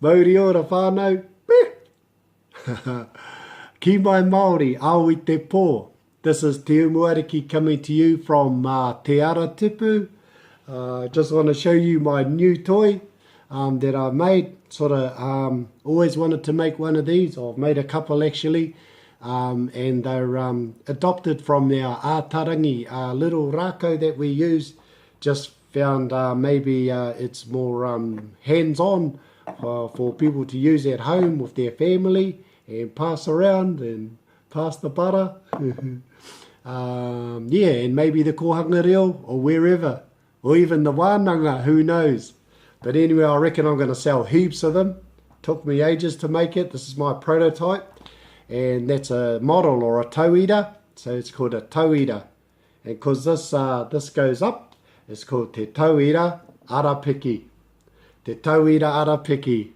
Maori ora whānau. Kiimai Māori, Aoitepö. This is Te Umuariki coming to you from Te Aoitepö. Just want to show you my new toy that I made. Sort of always wanted to make one of these. I've made a couple actually. And they're adopted from our ātarangi, little rākau that we use. Just found maybe it's more hands-on for people to use at home with their family and pass around and pass the butter. Yeah, and maybe the kohanga reo or wherever, or even the wānanga, who knows. But anyway, I reckon I'm going to sell heaps of them. Took me ages to make it. This is my prototype. And that's a model or a tauira, so it's called a tauira. And because this goes up, it's called Te Tauira Arapiki. Te Tauira Arapiki.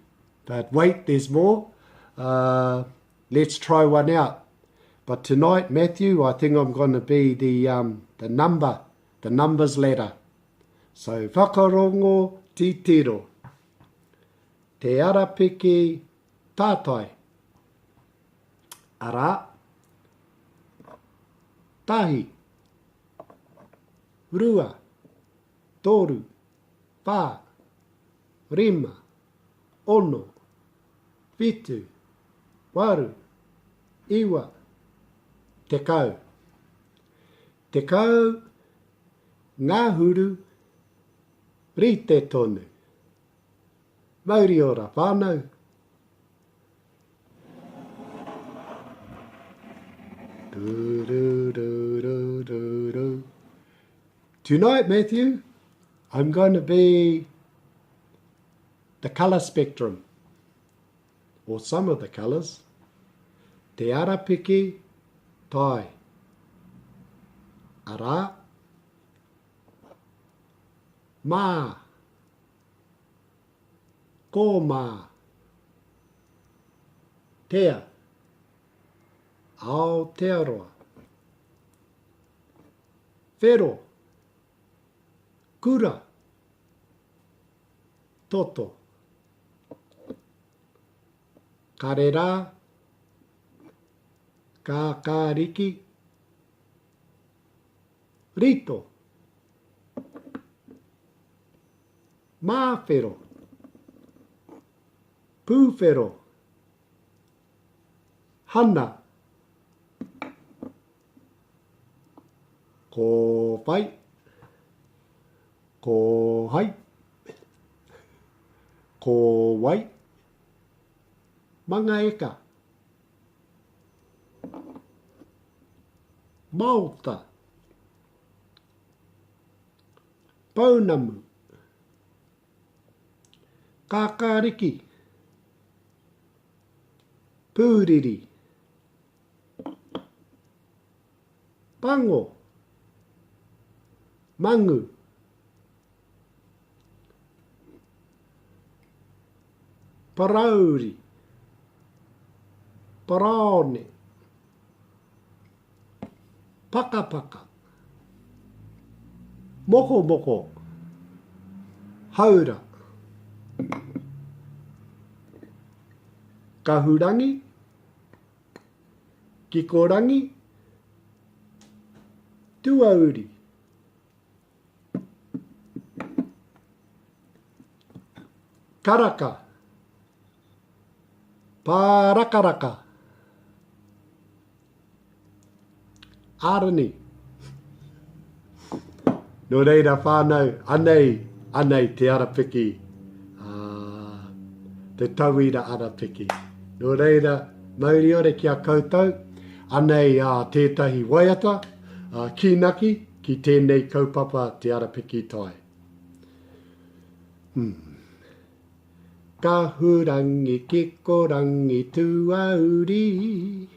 But wait, there's more. Let's try one out. But tonight, Matthew, I think I'm going to be the numbers ladder. So whakarongo ti tiro. Te Arapiki Tātai. Ara, tahi, rua, toru, pā, rima, ono, whitu, waru, iwa, te kau. Te kau, ngā huru, rite tonu. Mauri ora whānau. Tonight, Matthew, I'm going to be the colour spectrum, or some of the colours. Te Arapiki Tai. Ara. Mā. Ko mā. Tea. Aotearoa. Whero. Kura. Toto. Karera. Kakariki. Rito. Mawhero. Pūwhero. Hana. Ko whai, ko hai, ko wai, manga eka, mauta, paunamu, kakariki, pūriri, pango, mangu, parauri, paraone, pakapaka, moko moko, haura, kahurangi, kikorangi, tuauri, karaka, pārakaraka, arani. Nō reira whānau, anei te Arapiki, te Tauira Arapiki. Nō reira, Māori ore kia koutou, anei tētahi waiata, kinaki, ki tēnei kaupapa te Arapiki tai. Ka hurangi kikorangi tuauri,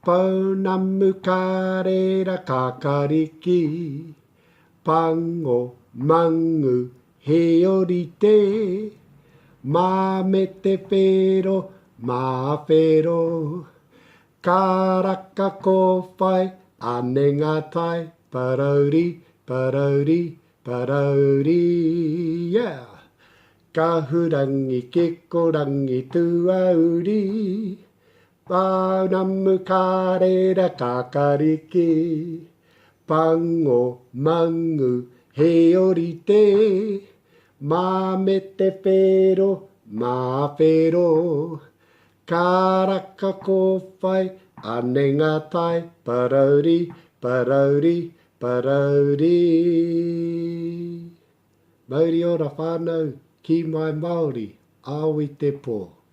paunamu karera kakariki, pango mangu heorite, mā me te whero, mā whero, karaka kōwhai, ane ngā tai, parauri, parauri, parauri, yeah. Ka hurangi ke korangi tuauri. Pānamu kārera kākariki. Pango mangu he orite. Mā me te whero, mā whero. Karaka kōwhai, ane ngā tai, parauri, parauri, parauri. Mauri ora whānau, Kiimai Māori, Aoitepö.